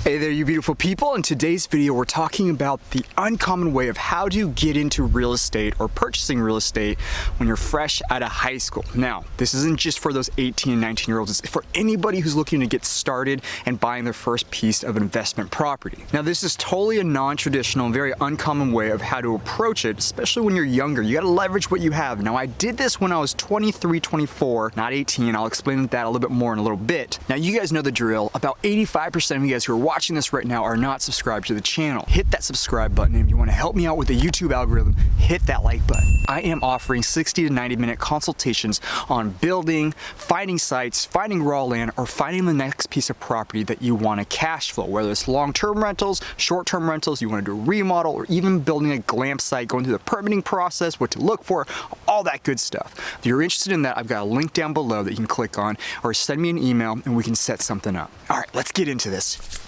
Hey there, you beautiful people. In today's video, we're talking about the uncommon way of how to get into real estate or purchasing real estate when you're fresh out of high school. Now, this isn't just for those 18 and 19-year-olds. It's for anybody who's looking to get started and buying their first piece of investment property. Now, this is totally a non-traditional and very uncommon way of how to approach it, especially when you're younger. You got to leverage what you have. Now, I did this when I was 23, 24, not 18. I'll explain that a little bit more in a little bit. Now, you guys know the drill. About 85% of you guys who are watching this right now are not subscribed to the channel. Hit that subscribe button, and if you want to help me out with the YouTube algorithm, hit that like button. I am offering 60 to 90-minute consultations on building, finding sites, finding raw land, or finding the next piece of property that you want to cash flow, whether it's long-term rentals, short-term rentals, you want to do a remodel, or even building a glam site, going through the permitting process, what to look for, all that good stuff. If you're interested in that, I've got a link down below that you can click on, or send me an email and we can set something up. All right, let's get into this.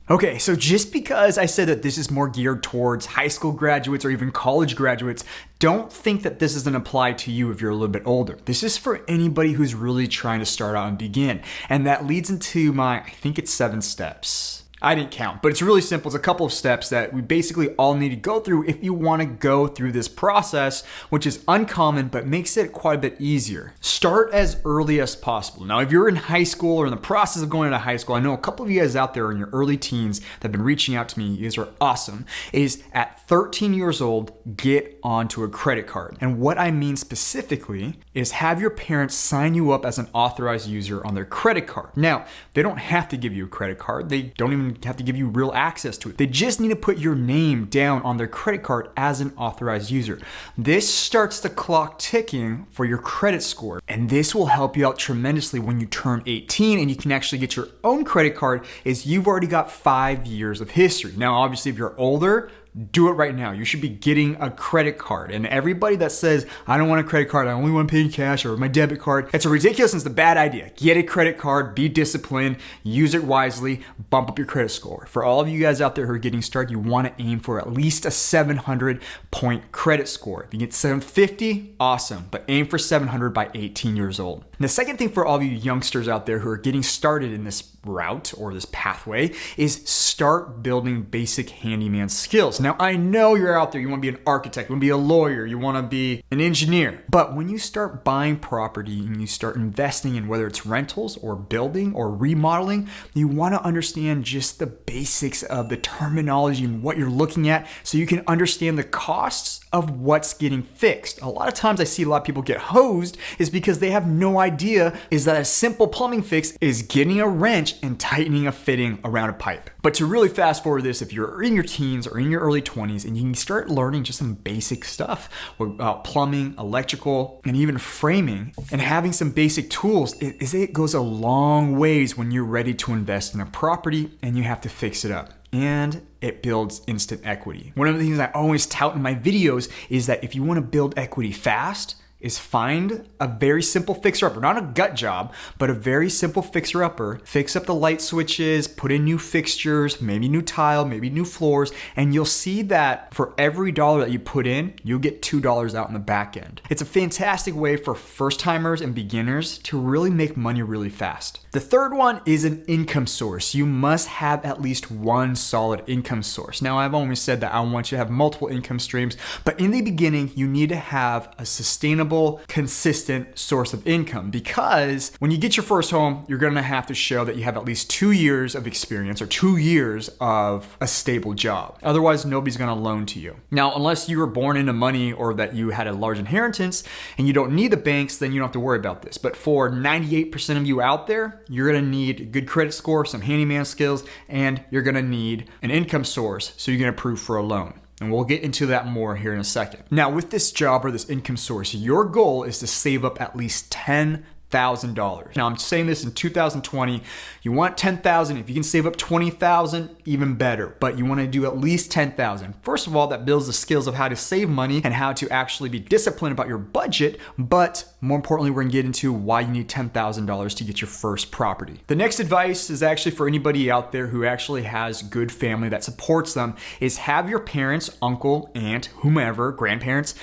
Okay, so just because I said that this is more geared towards high school graduates or even college graduates, don't think that this doesn't apply to you if you're a little bit older. This is for anybody who's really trying to start out and begin. And that leads into my, I think it's 7 steps. I didn't count, but it's really simple. It's a couple of steps that we basically all need to go through if you want to go through this process, which is uncommon, but makes it quite a bit easier. Start as early as possible. Now, if you're in high school or in the process of going into high school, I know a couple of you guys out there in your early teens that have been reaching out to me, you guys are awesome, is at 13 years old, get onto a credit card. And what I mean specifically is have your parents sign you up as an authorized user on their credit card. Now, they don't have to give you a credit card. They don't even have to give you real access to it. They just need to put your name down on their credit card as an authorized user. This starts the clock ticking for your credit score. And this will help you out tremendously when you turn 18 and you can actually get your own credit card, is you've already got 5 years of history. Now, obviously, if you're older, do it right now. You should be getting a credit card. And everybody that says, I don't want a credit card, I only want to pay in cash or my debit card, it's a ridiculous and it's a bad idea. Get a credit card, be disciplined, use it wisely, bump up your credit score. For all of you guys out there who are getting started, you want to aim for at least a 700-point credit score. If you get 750, awesome, but aim for 700 by 18 years old. And the second thing for all of you youngsters out there who are getting started in this route or this pathway is start building basic handyman skills. Now, I know you're out there, you want to be an architect, you want to be a lawyer, you want to be an engineer. But when you start buying property and you start investing in whether it's rentals or building or remodeling, you want to understand just the basics of the terminology and what you're looking at so you can understand the costs of what's getting fixed. A lot of times I see a lot of people get hosed is because they have no idea is that a simple plumbing fix is getting a wrench and tightening a fitting around a pipe. But to really fast forward this, if you're in your teens or in your early 20s and you can start learning just some basic stuff about plumbing, electrical, and even framing, and having some basic tools, it goes a long ways when you're ready to invest in a property and you have to fix it up. And it builds instant equity. One of the things I always tout in my videos is that if you want to build equity fast, is find a very simple fixer-upper, not a gut job, but a very simple fixer-upper. Fix up the light switches, put in new fixtures, maybe new tile, maybe new floors, and you'll see that for every dollar that you put in, you'll get $2 out in the back end. It's a fantastic way for first-timers and beginners to really make money really fast. The third one is an income source. You must have at least one solid income source. Now, I've always said that I want you to have multiple income streams, but in the beginning, you need to have a sustainable, consistent source of income, because when you get your first home, you're going to have to show that you have at least 2 years of experience or 2 years of a stable job. Otherwise, nobody's going to loan to you. Now, unless you were born into money or that you had a large inheritance and you don't need the banks, then you don't have to worry about this. But for 98% of you out there, you're going to need a good credit score, some handyman skills, and you're going to need an income source so you can approve for a loan. And we'll get into that more here in a second. Now, with this job or this income source, your goal is to save up at least $10,000. Now, I'm saying this in 2020. You want $10,000. If you can save up $20,000, even better. But you want to do at least $10,000. First of all, that builds the skills of how to save money and how to actually be disciplined about your budget. But more importantly, we're going to get into why you need $10,000 to get your first property. The next advice is actually for anybody out there who actually has good family that supports them, is have your parents, uncle, aunt, whomever, grandparents,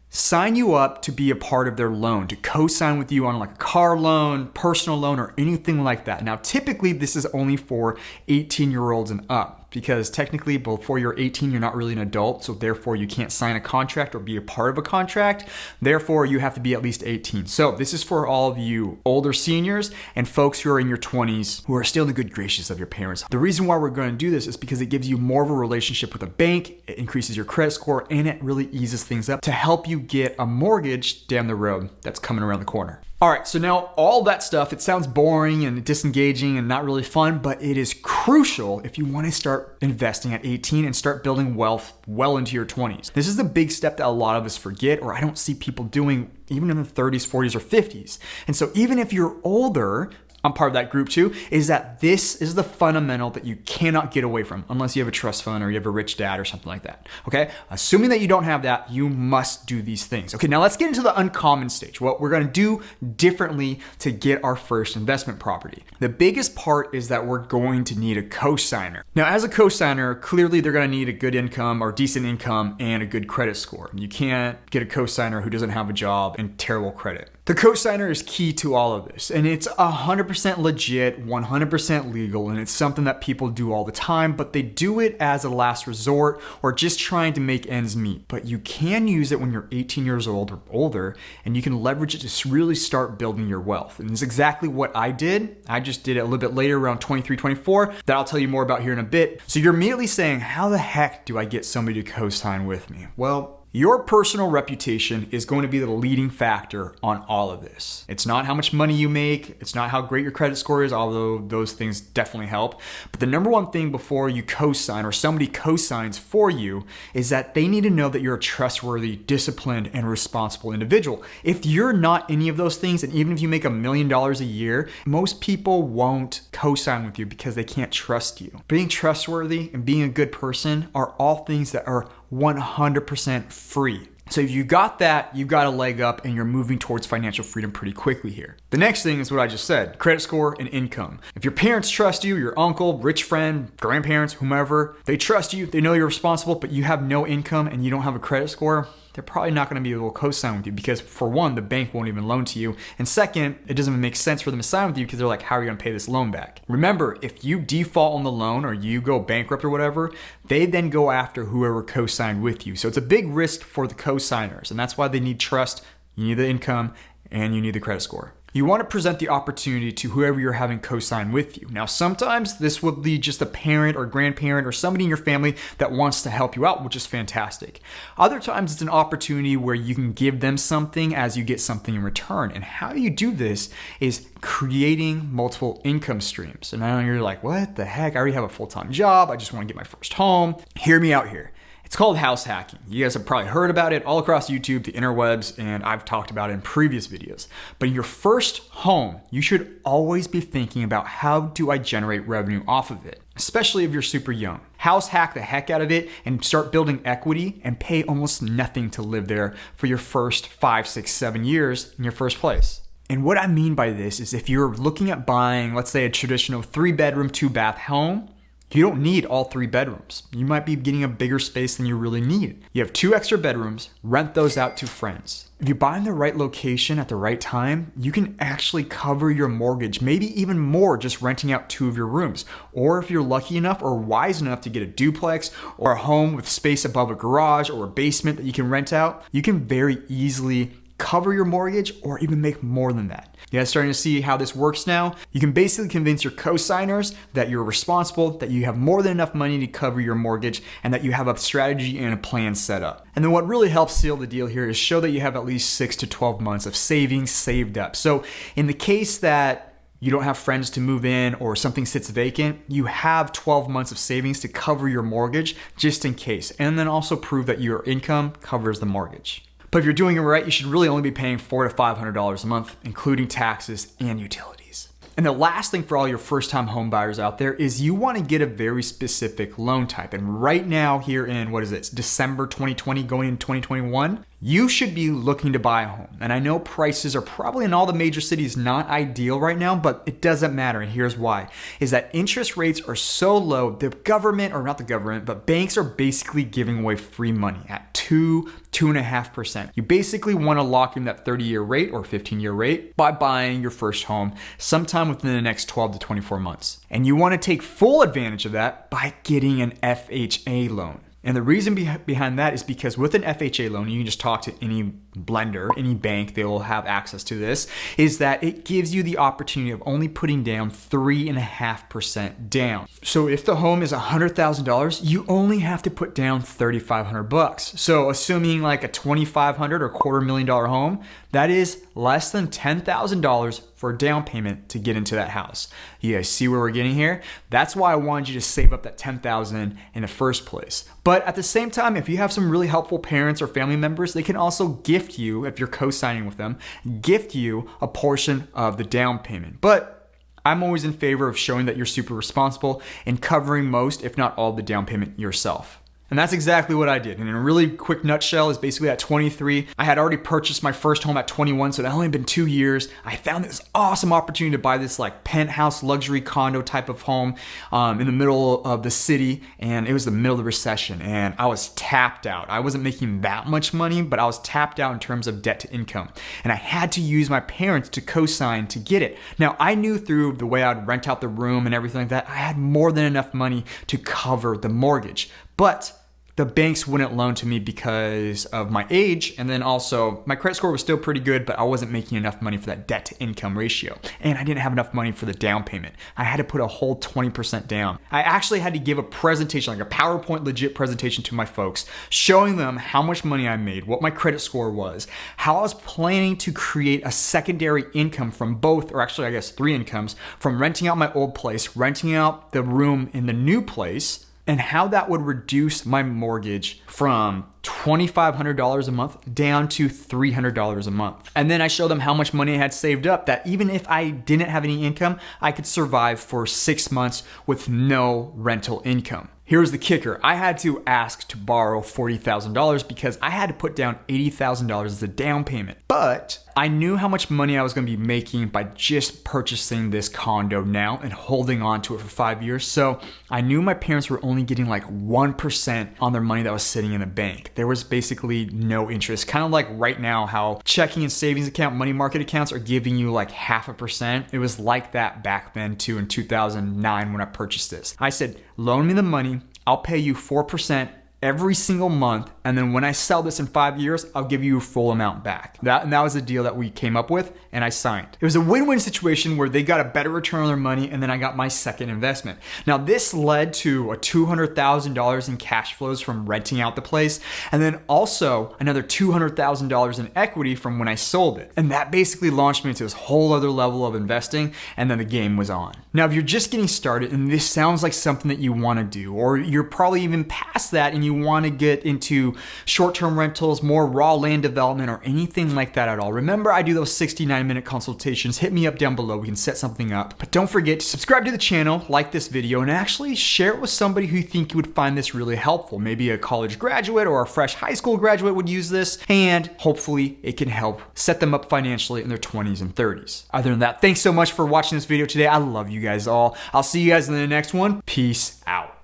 sign you up to be a part of their loan, to co-sign with you on like a car loan, personal loan, or anything like that. Now, typically this is only for 18-year-olds and up, because technically before you're 18, you're not really an adult. So therefore you can't sign a contract or be a part of a contract. Therefore you have to be at least 18. So this is for all of you older seniors and folks who are in your 20s who are still in the good graces of your parents. The reason why we're going to do this is because it gives you more of a relationship with a bank, it increases your credit score, and it really eases things up to help you get a mortgage down the road that's coming around the corner. All right, so now all that stuff, it sounds boring and disengaging and not really fun, but it is crucial if you want to start investing at 18 and start building wealth well into your 20s. This is a big step that a lot of us forget, or I don't see people doing even in the 30s, 40s, or 50s. And so even if you're older, I'm part of that group too, is that this is the fundamental that you cannot get away from unless you have a trust fund or you have a rich dad or something like that, okay? Assuming that you don't have that, you must do these things. Okay, now let's get into the uncommon stage, what we're gonna do differently to get our first investment property. The biggest part is that we're going to need a cosigner. Now, as a cosigner, clearly they're gonna need a good income or decent income and a good credit score. You can't get a cosigner who doesn't have a job and terrible credit. The cosigner is key to all of this, and it's 100% legit, 100% legal, and it's something that people do all the time, but they do it as a last resort or just trying to make ends meet. But you can use it when you're 18 years old or older, and you can leverage it to really start building your wealth. And it's exactly what I did. I just did it a little bit later, around 23, 24, that I'll tell you more about here in a bit. So you're immediately saying, how the heck do I get somebody to co-sign with me? Well, your personal reputation is going to be the leading factor on all of this. It's not how much money you make. It's not how great your credit score is, although those things definitely help. But the number one thing before you co-sign or somebody co-signs for you is that they need to know that you're a trustworthy, disciplined, and responsible individual. If you're not any of those things, and even if you make $1 million a year, most people won't co-sign with you because they can't trust you. Being trustworthy and being a good person are all things that are 100% free. So if you got that, you've got a leg up and you're moving towards financial freedom pretty quickly here. The next thing is what I just said, credit score and income. If your parents trust you, your uncle, rich friend, grandparents, whomever, they trust you, they know you're responsible, but you have no income and you don't have a credit score, they're probably not going to be able to co-sign with you because for one, the bank won't even loan to you. And second, it doesn't even make sense for them to sign with you because they're like, how are you going to pay this loan back? Remember, if you default on the loan or you go bankrupt or whatever, they then go after whoever co-signed with you. So it's a big risk for the co-signers. And that's why they need trust, you need the income, and you need the credit score. You want to present the opportunity to whoever you're having co-sign with you. Now, sometimes this will be just a parent or grandparent or somebody in your family that wants to help you out, which is fantastic. Other times it's an opportunity where you can give them something as you get something in return. And how you do this is creating multiple income streams. And I know you're like, what the heck? I already have a full-time job. I just want to get my first home. Hear me out here. It's called house hacking. You guys have probably heard about it all across YouTube, the interwebs, and I've talked about it in previous videos. But in your first home, you should always be thinking about how do I generate revenue off of it, especially if you're super young. House hack the heck out of it and start building equity and pay almost nothing to live there for your first 5, 6, 7 years in your first place. And what I mean by this is if you're looking at buying, let's say a traditional 3-bedroom, 2-bath home, you don't need all 3 bedrooms. You might be getting a bigger space than you really need. You have 2 extra bedrooms, rent those out to friends. If you buy in the right location at the right time, you can actually cover your mortgage, maybe even more just renting out 2 of your rooms. Or if you're lucky enough or wise enough to get a duplex or a home with space above a garage or a basement that you can rent out, you can very easily cover your mortgage or even make more than that. You guys starting to see how this works now? You can basically convince your co-signers that you're responsible, that you have more than enough money to cover your mortgage, and that you have a strategy and a plan set up. And then what really helps seal the deal here is show that you have at least 6 to 12 months of savings saved up. So in the case that you don't have friends to move in or something sits vacant, you have 12 months of savings to cover your mortgage just in case. And then also prove that your income covers the mortgage. But if you're doing it right, you should really only be paying $400 to $500 a month, including taxes and utilities. And the last thing for all your first-time home buyers out there is you want to get a very specific loan type. And right now here in, December 2020 going into 2021, you should be looking to buy a home. And I know prices are probably in all the major cities not ideal right now, but it doesn't matter. And here's why, is that interest rates are so low, the government, or not the government, but banks are basically giving away free money at 2.5%. You basically want to lock in that 30-year rate or 15-year rate by buying your first home sometime within the next 12 to 24 months. And you want to take full advantage of that by getting an FHA loan. And the reason behind that is because with an FHA loan, you can just talk to any lender, any bank, they will have access to this, is that it gives you the opportunity of only putting down 3.5% down. So if the home is $100,000, you only have to put down $3,500. So assuming like a $2,500 or $250,000 home, that is less than $10,000 for a down payment to get into that house. You guys see where we're getting here? That's why I wanted you to save up that $10,000 in the first place. But at the same time, if you have some really helpful parents or family members, they can also gift you, if you're co-signing with them, gift you a portion of the down payment. But I'm always in favor of showing that you're super responsible and covering most, if not all, the down payment yourself. And that's exactly what I did. And in a really quick nutshell is basically at 23, I had already purchased my first home at 21, so it had only been 2 years. I found this awesome opportunity to buy this like penthouse luxury condo type of home in the middle of the city, and it was the middle of the recession, and I was tapped out. I wasn't making that much money, but I was tapped out in terms of debt to income. And I had to use my parents to co-sign to get it. Now, I knew through the way I'd rent out the room and everything like that, I had more than enough money to cover the mortgage. But the banks wouldn't loan to me because of my age, and then also my credit score was still pretty good, but I wasn't making enough money for that debt to income ratio, and I didn't have enough money for the down payment. I had to put a whole 20% down. I actually had to give a presentation, like a PowerPoint legit presentation to my folks, showing them how much money I made, what my credit score was, how I was planning to create a secondary income from both, or actually I guess 3 incomes, from renting out my old place, renting out the room in the new place, and how that would reduce my mortgage from $2,500 a month down to $300 a month. And then I showed them how much money I had saved up, that even if I didn't have any income, I could survive for 6 months with no rental income. Here's the kicker. I had to ask to borrow $40,000 because I had to put down $80,000 as a down payment. But I knew how much money I was going to be making by just purchasing this condo now and holding on to it for 5 years. So I knew my parents were only getting like 1% on their money that was sitting in the bank. There was basically no interest. Kind of like right now how checking and savings account, money market accounts are giving you like 0.5%. It was like that back then too in 2009 when I purchased this. I said, loan me the money. I'll pay you 4% every single month, and then when I sell this in 5 years, I'll give you a full amount back. That was the deal that we came up with, and I signed. It was a win-win situation where they got a better return on their money, and then I got my second investment. Now, this led to a $200,000 in cash flows from renting out the place, and then also another $200,000 in equity from when I sold it. And that basically launched me into this whole other level of investing, and then the game was on. Now, if you're just getting started and this sounds like something that you want to do, or you're probably even past that and you want to get into short-term rentals, more raw land development, or anything like that at all, remember I do those 69-minute consultations. Hit me up down below. We can set something up. But don't forget to subscribe to the channel, like this video, and actually share it with somebody who you think would find this really helpful. Maybe a college graduate or a fresh high school graduate would use this, and hopefully it can help set them up financially in their 20s and 30s. Other than that, thanks so much for watching this video today. I love you guys all. I'll see you guys in the next one. Peace out.